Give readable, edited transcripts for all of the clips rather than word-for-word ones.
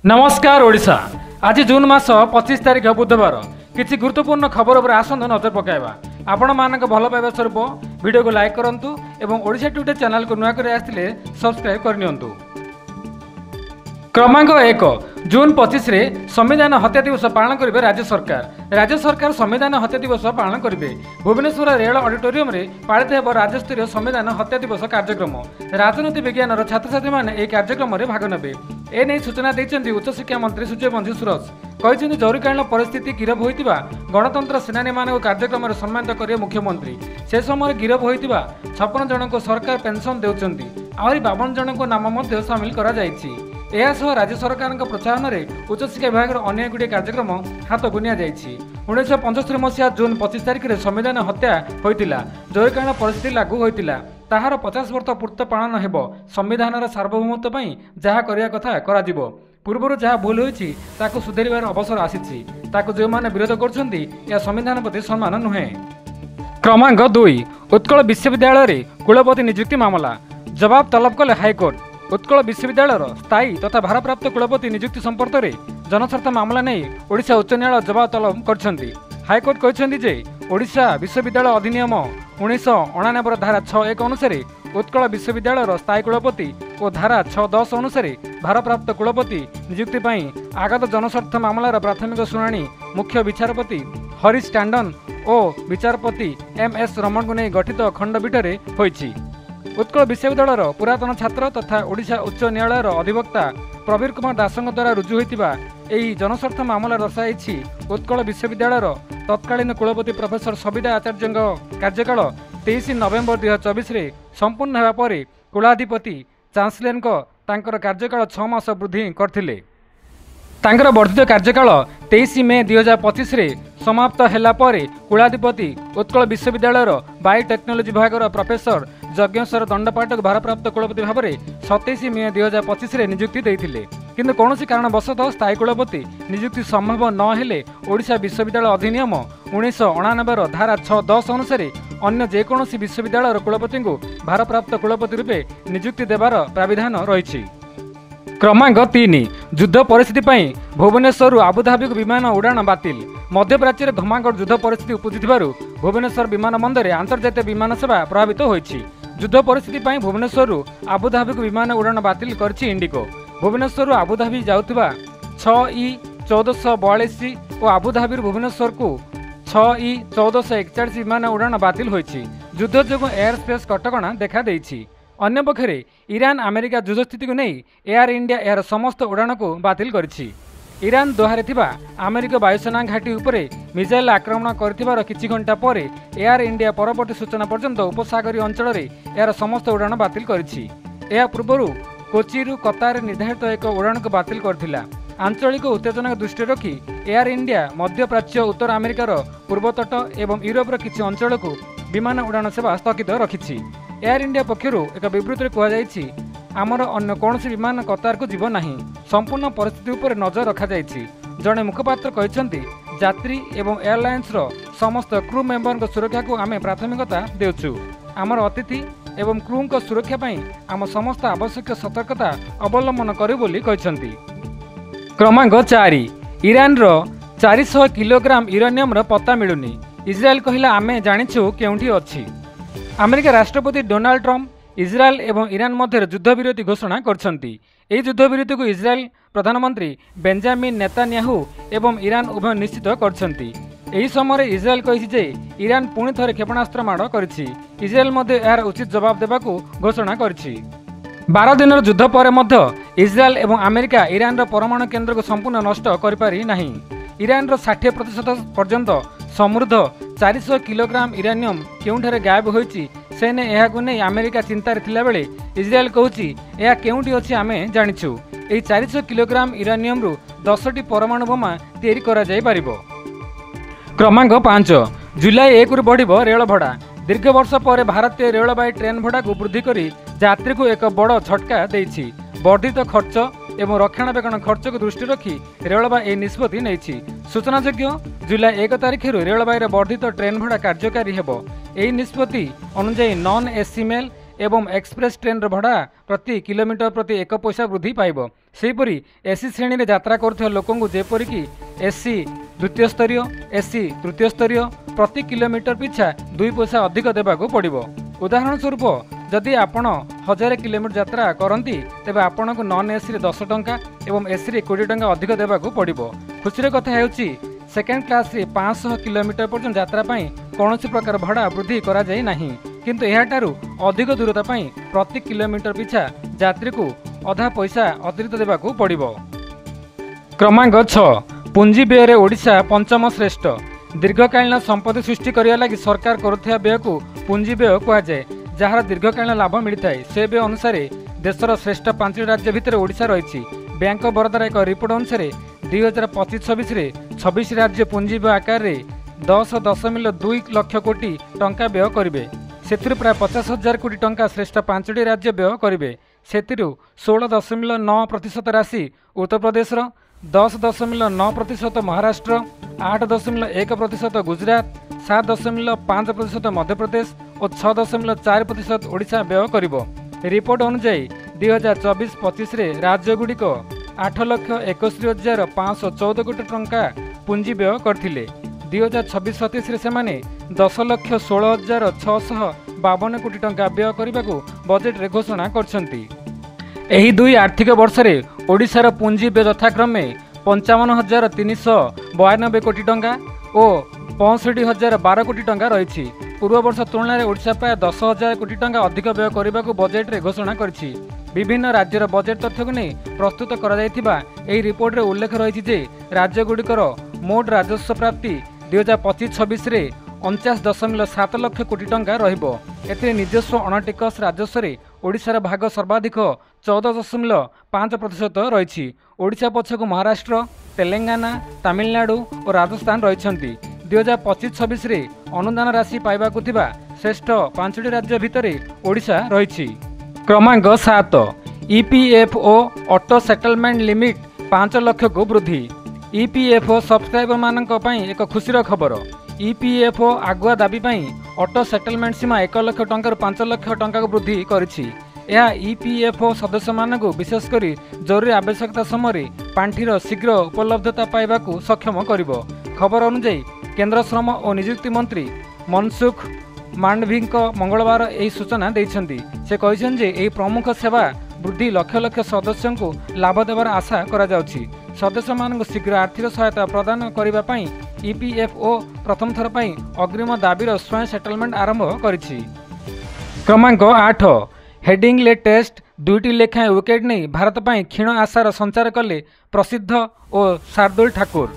नमस्कार ओडिशा। आज जून मास 25 तारिख बुधवार किसी गुरुत्वपूर्ण खबर पर आसतु नजर पकाइबा। आपण मानक भल पाइबा स्वरूप वीडियो को लाइक करंतु एवं ओडिशा टुडे चैनल को नुआ कर आसले सब्सक्राइब करनियंतु। क्रमांक 1 जून 25 रे संविधान हत्या दिवस पालन करेंगे राज्य सरकार। राज्य सरकार संविधान हत्या दिवस पालन करेंगे। भुवनेश्वर रेल ऑडिटोरियम रे पालित होब राज्यस्तरीय संविधान हत्या दिवस कार्यक्रम। राजनीति विज्ञान छात्र छात्री मैंने यह कार्यक्रम में भाग नेबे। एने सूचना देते उच्च शिक्षा मंत्री सूर्यवंशी सुरज कहते जरूरीकालीन परिस्थिति गिरफ होता गणतंत्र सेनानी मानक कार्यक्रम सम्मानित करेंगे मुख्यमंत्री। से समय गिरफ होता 56 जन को सरकार पेंशन देउछंती। आहरी 52 जन को नाम सामिल करा जायछि। एसह राज्य सरकार प्रोत्साहन में उच्च शिक्षा विभाग अनेक गुड़िया कार्यक्रम हाथ को नियाଯାଇଛି। 1975 मसीहा जून 25 तारिख में संविधान हत्या होता जरूरीकालीन परिस्थिति लागू होता ताहार 50 वर्ष पूर्त पालन हेब। संविधान सार्वभौमत्व पर जहाँ करने कथा कर पूर्वर जहाँ भूल होती सुधार अवसर आसी जो मैंने विरोध कर संविधान प्रति सम्मान नुहे। क्रमांक 2 उत्कल विश्वविद्यालय कुलपति नियुक्ति मामला जवाब तलब कले हाइकोर्ट। उत्कल विश्वविद्यालय स्थायी तथा भारप्राप्त कुलपति नियुक्ति संपर्क में जनस्वार्थ मामला नहीं ओडिशा उच्च न्यायालय जवाब तलब कर हाइकोर्ट कहते जे ओडिशा विश्वविद्यालय अधिनियम 1989 धारा 6(1) अनुसार उत्कल विश्वविद्यालय स्थायी कुलपति और धारा 6(10) अनुसार भारप्राप्त कुलपति नियुक्ति आगत जनस्वार्थ मामलार प्राथमिक शुणाणी मुख्य विचारपति हरीश टांडन और विचारपति MS रमण को नहीं गठित खंडपीठ में होईछि। उत्कल विश्वविद्यालय पुरातन छात्र तथा ओडिशा उच्च न्यायालय अधिवक्ता प्रवीर कुमार दासों द्वारा रुजु होता यह जनस्वार्थ मामला दर्शाई उत्कल विश्वविद्यालय तत्कालीन कुलपति प्रोफेसर सविता आचार्य कार्यकाल 23 नवेम्बर 2024 में संपूर्ण होगापर कुलाधिपति चांसलर कार्यकाल 6 मास वृद्धि करथिले। तांकर वर्धित कार्यकाल 23 मे 2025 रे समाप्त हैला परे कुलाधिपति उत्कल विश्वविद्यालय बायोटेक्नोलोजी विभाग प्रोफेसर यज्ञेश्वर दंडपाठक भारप्राप्त कुलपति भाव में 27 मे 2025 रे नियुक्ति देइथिले। किंतु कौनसी कारणवशतः स्थायी कुलपति नियुक्ति संभव न हेले ओडिशा विश्वविद्यालय अधिनियम 1989 धारा 6(10) अनुसार अन्य जेकोसी विश्वविद्यालय कुलपति को भारप्राप्त कुलपति रूपे नियुक्ति देवार प्राविधान रही। क्रमांक 3 युद्ध परिस्थिति भुवनेश्वर आबुधाबी विमान उड़ाण बातिल। मध्यप्राच्य घमाघट युद्ध परिस्थिति उपजिथिबार भुवनेश्वर विमान बंदर अंतर्जातीय विमान सेवा प्रभावित होईछि। युद्ध परिस्थिति भुवनेश्वर आबुधाबी विमान उड़ाण बातिल करछि इंडिगो। भुवनेश्वर आबुधाबी जाउथिबा 6E1442 और आबुधाबी भुवनेश्वर को 6E1441 विमान उड़ाण बातिल होईछि। युद्ध जोगु एयर स्पेस कटकणा देखा देइछि। अन्य पक्षरे ईरान अमेरिका युद्ध स्थिति को नहीं एयर इंडिया यार समस्त उड़ाण को बातिल करिछि। ईरान दोहारे थिबा अमेरिका वायुसेना घाटी उपरे मिसाइल आक्रमण करथिबार किछि घंटा पर एयर इंडिया परवर्ती सूचना पर्यंत उपसागरीय अंचल रे यार समस्त उड़ाण बातिल करिछि। एहा पूर्वरु कोचीरु कतार निर्धारित एक उड़ाण को बातिल करथिला। आंचलिक उत्तेजना दृष्टि रखी एयर इंडिया मध्य प्राच्य उत्तर अमेरिकार पूर्वतट एवं यूरोपर किछि अंचल को विमान उड़ाण सेवा स्थगित रखिछि। एयर इंडिया पक्षर एक विवृत्ति कहुई आमर अन्य कौन विमान कतार को जीव नहीं। संपूर्ण परिस्थिति उपर नजर रखा जायछि। जड़े मुखपात्र कहते यात्री एवं एयरलाइंस समस्त क्रू मेंबर सुरक्षा को आम प्राथमिकता देउछु। आमर अतिथि एवं क्रू सुरक्षा आम समस्त आवश्यक सतर्कता अवलंबन करू बोली कहते। क्रमांक 4 ईरान 400 किलोग्राम यूरेनियम पत्ता मिलुनी। इजराइल कहला आमे जानिछु केउंठी अछि। अमेरिका राष्ट्रपति डोनाल्ड ट्रम्प इजराइल एवं ईरान मध्य युद्ध विरोधी घोषणा करछंती। एही युद्ध विरोधी को इजराइल प्रधानमंत्री बेंजामिन नेतान्याहू एवं ईरान उभय निश्चित करछंती। एही समय इजराइल कहिछि जे ईरान पुणी थरे क्षेपणास्त्र माड़ करिछि। इजराइल मध्य यार उचित जवाब देबाकू घोषणा करिछि। 12 दिनर युद्ध पर मध्य इजराइल एवं अमेरिका ईरान परमाणु केन्द्र को संपूर्ण नष्ट करिपारि नाही। ईरान 60% पर्यंत समृद्ध 400 किलोग्राम यूरेनियम केउंठारे गायब होईछि सेने एहाकु नै अमेरिका चिंतार थिला बेले इजराइल कहूछि एहा केउंठी अछि आमे जानिछु। एही 400 किलोग्राम यूरेनियम रु 10टी परमाणु बोमा तैयारी करा जाय परिबो। क्रमांक 5 जुलाई 1 रु बढ़िबो रेल भड़ा। दीर्घ वर्ष पर भारतीय रेलबाई ट्रेन भड़ा को वृद्धि करी यात्री को एक बड़ झटका देछि। वर्धित खर्च एवं रक्षणाबेक्षण खर्च को दृष्टि रखी रेलबाई ए निष्पत्ति नहीं। सूचनायोग्य जुलाई 1 तारिख रेलबाई वर्धित ट्रेन भड़ा कार्यकारी हेबो। एही निष्पत्ति अनुଯାयी नॉन एसी मेल एवं एक्सप्रेस ट्रेन भड़ा प्रति किलोमीटर प्रति 1 पैसा वृद्धि पाइब। सेहीपरि एसी श्रेणी में यात्रा करुवा लोक जेपरिक एसी द्वितीय स्तरीय एसी तृतीय स्तरीय प्रति किलोमीटर पिछा 2 पैसा अधिक देवाक पड़ो। उदाहरण स्वरूप जदि आपण 1000 किलोमीटर यात्रा करती तेज आपन को नॉन एसी 10 टंका एवं एसी 20 टंका अधिक देवाक पड़ो। खुशीर कथा होउची सेकेंड क्लास रे 500 किलोमीटर पर्यंत यात्रा कौन प्रकार भड़ा वृद्धि करा जाय नहीं, किंतु एहाटारू अधिक दूरता प्रति किलोमीटर पिछा यात्री को अधा पैसा अतिरिक्त देवाक पड़ो। क्रमांक 6 पुंजी व्यय ओडिशा पंचम श्रेष्ठ। दीर्घकालीन संपत्ति सृष्टि करने लगी सरकार करुवा व्यय को पुंजी व्यय कहुए, जार दीर्घकालीन लाभ मिलता है। से व्यय अनुसार देशर श्रेष्ठ 5 राज्य भितर ओडिशा रही। बैंक ऑफ बड़ौदा एक रिपोर्ट अनुसार 2025-26 रे 26 राज्य पुंजी व्यय आकार में 10.2 लाख कोटी टंका व्यय करेंगे। से प्राय 50,000 कोटी टंका श्रेष्ठ 5टी राज्य व्यय करेंगे। से 16.9% राशि उत्तर प्रदेश, 10.9% महाराष्ट्र, 8.1% गुजरात, 7.5% मध्य प्रदेश और 6.4% ओडिशा व्यय करिबो। रिपोर्ट अनुसार 2024-25 रे राज्यगुड़िक 8,61,514 कोटी टंका पुंजी व्यय करथिले। 2026-27 रे सेमाने 10,16,652 कोटी टंका व्यय करबाकू बजेट रे घोषणा करछंती। एही दुई आर्थिक वर्ष रे ओडिशार पुंजी व्यय यथाक्रमे 55,392 कोटी टंका और 65,012 कोटी टंका रही। पूर्व वर्ष तुलना में ओडिशा प्राय 10,000 कोटी टंका अधिक व्यय करने को बजेट रे घोषणा करिछि। विभिन्न राज्यर बजेट तथ्य को नहीं प्रस्तुत करा जायथिबा एही रिपोर्ट रे उल्लेख रही जे राज्यगुड़िकर मोट राजस्व प्राप्ति 2025-26 रे 49.7 लाख कोटी टंका रहिबो। एथिरे निजस्व अणटिकस राजस्व रे ओडिशार भाग सर्वाधिक 14.5% रही। ओडिशा पछक महाराष्ट्र, तेलंगाना, तमिलनाडु और राजस्थान रही। 2025-26 रे अनुदान राशि पाइबाकु थिबा श्रेष्ठ 5टी राज्य भितर ओडिशा रही। क्रमांक 7 EPFO auto settlement limit 5 lakh को वृद्धि। ईपीएफओ सब्सक्राइबर मानक पई एक खुशीर खबर। ईपीएफओ आगुआ दाबी पई ऑटो सेटलमेंट सीमा 1 लाख टंका 5 लाख टंका को वृद्धि करिछि। यह ईपीएफओ सदस्य मानक विशेषकर जरूरी आवश्यकता समय पांठीर शीघ्र उपलब्धता पाइबाकू सक्षम करिबो। खबर अनुसार केंद्र श्रम और नियुक्ति मंत्री मनसुख मांडवीय मंगलवार यही सूचना देइछन्ति। से कहिछन् जे एही प्रमुख सेवा वृद्धि लक्ष लक्ष सदस्यों को लाभ देवार आशा करा जाउछि। सदस्य मानक शीघ्र आर्थिक सहायता प्रदान करबा पई ईपीएफओ प्रथम थर पई अग्रिम दाबीर स्वयं सेटलमेंट आरंभ करिछि। क्रमांक 8 हेडिंग्ले टेस्ट 2टी लेखाएं विकेट नहीं भारत पई क्षीण आशार संचार कले प्रसिद्ध और शार्दुल ठाकुर।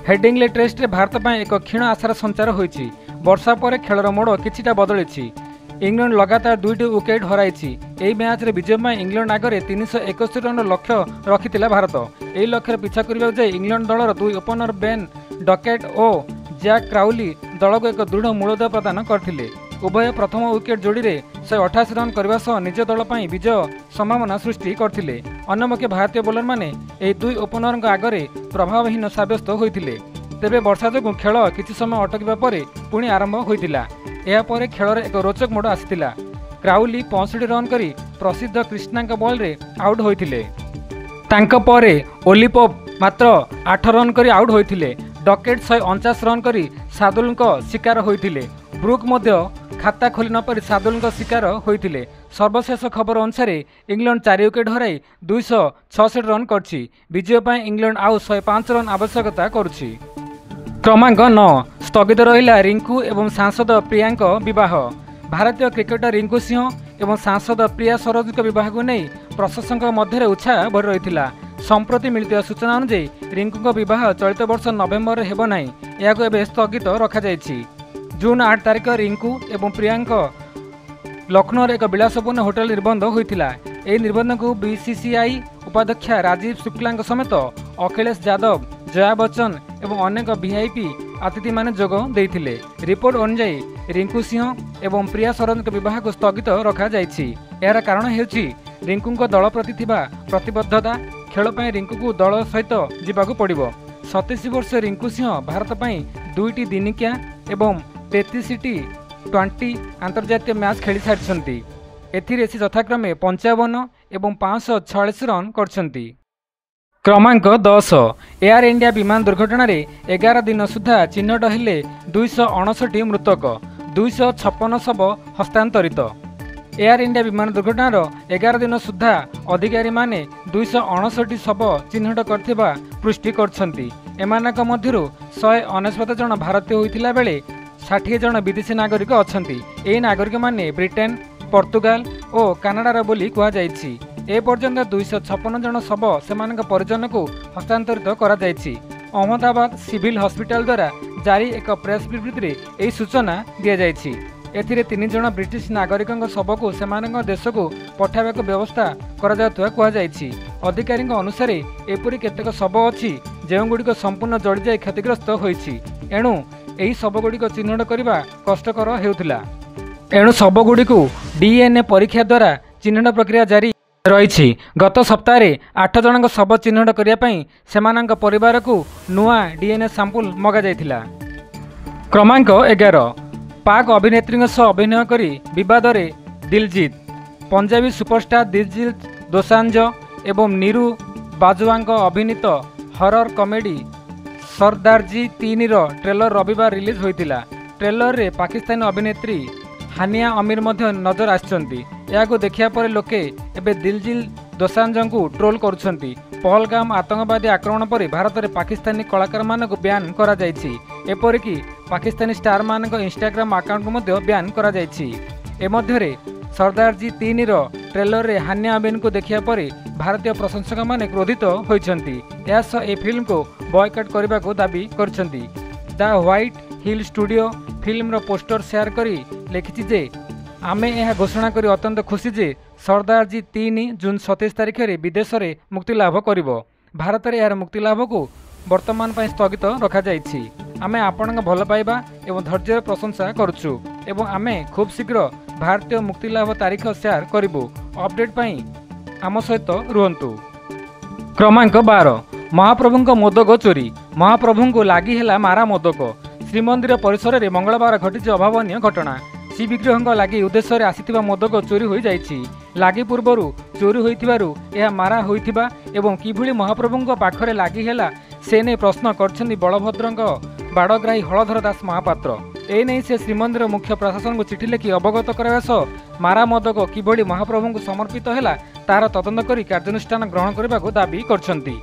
हेडिंग्ले टेस्ट रे भारत पई एक क्षीण आशार संचार होईछि। वर्षा पर खेलर मोड़ किछिटा बदलिछि। इंग्लैंड लगातार 2टी विकेट हराइछि। एही मैच रे विजय पई इंग्लैंड आगे 361 रन लक्ष्य रखिथिला भारत। एही लक्ष्य पिछा करबा जाय इंग्लैंड दलर 2 ओपनर बेन डकेट और जैक क्राउली दल को एक दृढ़ मूलधन प्रदान करथिले। उभय प्रथम विकेट जोड़ी रे 188 रन करने सह निज दल पर विजय संभावना सृष्टि करथिले। अन्यपक्षे भारतीय बोलर माने एही 2 ओपनर आगे प्रभावहीन साब्यस्त होइथिले। तेबे वर्षा जो खेल किछि समय अटकिबा परे पुणी आरंभ होइतिला। एहा परे खेलर एक रोचक मोड़ आसितिला। क्राउली 65 रन करी प्रसिद्ध कृष्णांक बॉल रे आउट होइथिले। तांका परे ओलिपोप मात्र 8 रन करी आउट होइथिले। डकेट 149 रन करी सादुल शिकार होइथिले। ब्रुक मध्य खाता खोली नपारी सादुल शिकार होइथिले। सर्वशेष खबर अनुसार इंग्लैंड 4 विकेट हराई 266 रन करछि। विजय पई इंग्लैंड आउ 105 रन आवश्यकता करुछि। क्रमांक 9 स्थगित रहिला रिंकू एवं सांसद प्रियांक विवाह। भारतीय क्रिकेटर रिंकू सिंह एवं सांसद प्रिया सरोज विवाह को नहीं प्रशंसक मध्य उत्साह भरी रही। संप्रति मिलता सूचना अनुसार रिंकू विवाह चलित वर्ष नवेम्बर में हेब नहीं, यह स्थगित रखा जायछि। जून 8 तारिख रिंकू एवं प्रियांक लखनऊ एक विलासपूर्ण होटेल निर्बंध होता। यह निर्बंध को बीसीसीआई उपाध्यक्ष राजीव शुक्ला समेत अखिलेश यादव, जया बच्चन एवं अनेक वीआईपी अतिथि माने जोग देइथिले। रिपोर्ट अनुसार रिंकू सिंह एवं प्रिया सरोज विवाह को स्थगित रखा जायछि। यार कारण हेउछि रिंकू दल प्रति थिबा प्रतिबद्धता। खेल पई रिंकू को दल सहित जीवाकू पड़िबो। 27 वर्ष रिंकू सिंह भारत पई 2टी दिनिकिया एवं 33टी 20 अंतर्जातीय मैच खेली सारिछन्ति। एथिरे से यथाक्रमे 55 एवं 546 रन करछन्ति। क्रमांक 10 एयर इंडिया विमान दुर्घटन 11 दिन सुधा चिन्हट हेले 259 मृतक 256 शव हस्तांतरित। एयर इंडिया विमान दुर्घटनार 11 दिन सुधा अधिकारी माने 259 शव चिन्हट करथिबा पुष्टि करछंती। एमानक मध्यरु 199 जन भारतीय होइतिला बेले 60 जन विदेशी नागरिक अछंती। एई नागरिक माने ब्रिटेन, पोर्तुगाल और कानाडार बोली कहा जायछि। ए पर्यंत 256 जन शव सेमानक परिजन को हस्तांतरित करा जायछि। अहमदाबाद सिविल हॉस्पिटल द्वारा जारी एक प्रेस विबृत्ति एही सूचना दिया जायछि। एथिरे 3 जन ब्रिटिश नागरिक शव को सेमानक देश को पठाइबाक व्यवस्था करा जातुवा कहा जायछि। अधिकारी अनुसार एपरि केतेक शव अछि जेउगुड़िक संपूर्ण जड़ी जाय क्षतिग्रस्त होइछि। एणु एही शवगुड़िक चिन्हट करबा कष्टकर हेउथिला। एणु शवगुड़ी को डीएनए परीक्षा द्वारा चिन्हट प्रक्रिया जारी रही। गत सप्ताह 8 जन शव चिन्हट करने परिवार को नुआ डीएनए सैंपल मगा जाइथिला। क्रमांक 11 पाक अभिनेत्री सह अभिनय करी विवाद रे दिलजीत। पंजाबी सुपरस्टार दिलजीत दोसांझ एवं नीरू बाजवा अभिनीत हरर कॉमेडी सरदारजी 3 रो ट्रेलर रविवार रिलीज होइतिला। ट्रेलर रे पाकिस्तानी अभिनेत्री हानिया अमीर मध्य नजर आछंती। याको देखिया पर लोके एबे दिलजीत दोसांझ को ट्रोल करुछंती। पहलगाम आतंकवादी आक्रमण पर भारत में पाकिस्तानी कलाकार मानक बैन करा जायछि। एपरिकी पाकिस्तानी स्टार मानक इंस्टाग्राम अकाउंट को मध्य बैन करा जायछि। ए मध्यरे सरदारजी 3 रो ट्रेलर रे हानिया अमीर को देखिया पर भारतीय प्रशंसक माने क्रोधित होइछंती। यास ए फिल्म को बॉयकॉट करबा को दाबी करछंती। The White Hill studio film रो पोस्टर शेयर करी लिखिछि जे आमे यह घोषणा करी अत्यंत खुशी जे सरदारजी 3 जून 27 तारिख में विदेश में मुक्तिलाभ करिबो। भारत में यार मुक्तिलाभ को वर्तमान पर स्थगित रखा जाइछि। आमे आपण भल पाइबा एवं धैर्य प्रशंसा करुछु एवं आमे खूब शीघ्र भारतीय मुक्तिलाभ तारीख शेयर करिबो। अपडेट पई आम सहित रुहंतु। क्रमांक 12 महाप्रभु मोदक चोरी। महाप्रभु को लगी है मारा मोदक। श्रीमंदिर परिसर में मंगलवार घटी अभावनीय घटना। श्री विग्रह लगी उद्देश्य आसीथिबा मोदक चोरी हो जाइछि। लगी पूर्वर चोरी होइथिबारु यह मारा होइथिबा एवं किभଳି महाप्रभु पाखरे लगी है से नहीं प्रश्न करछन्ती बलभद्र बाड़ग्राही हलधर दास महापात्र। एने से श्रीमंदिर मुख्य प्रशासन को चिठी लिखि अवगत करावा सह मारा मोदक किभଳି महाप्रभु को समर्पित है तार तदंत करी कार्यानुष्ठान ग्रहण करने को दाबी करछन्ती।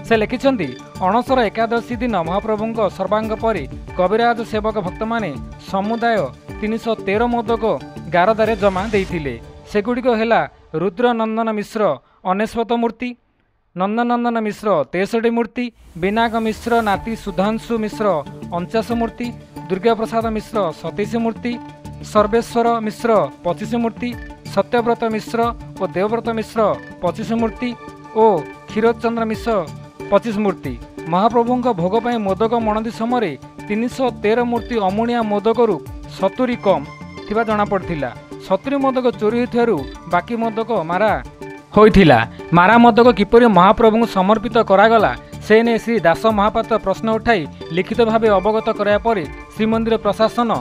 से लिखिछन्ती अणसर एकादशी दिन महाप्रभु सर्वांग परी कविराज सेवक भक्त माने समुदाय 313 मोदक गारदारे जमा देइथिले। सेगुड़िक है रुद्रनंदन मिश्र 99 मूर्ति, नंदनंदन मिश्र 63 मूर्ति, बिनाक मिश्र नाती सुधांशु मिश्र 49 मूर्ति, दुर्गा प्रसाद मिश्र 27 मूर्ति, सर्वेश्वर मिश्र 25 मूर्ति, सत्यव्रत मिश्र और देवव्रत मिश्र 25 मूर्ति और क्षीरचंद्र मिश्र 25 मूर्ति। महाप्रभु भोग पर मोदक मणदी समय 313 मूर्ति अमुणिया मोदक 70 कम थिबा जना पड़थिला। 70 मोदक चोरी होइथारु बाकी मोदक मारा होइथिला। मारा मोदक किपरि महाप्रभु समर्पित करागला से ने श्री दास महापात्र प्रश्न उठाई लिखित भाव अवगत कराया पर श्रीमंदिर प्रशासन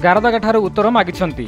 गारदाठारु उत्तर मागिछन्ती।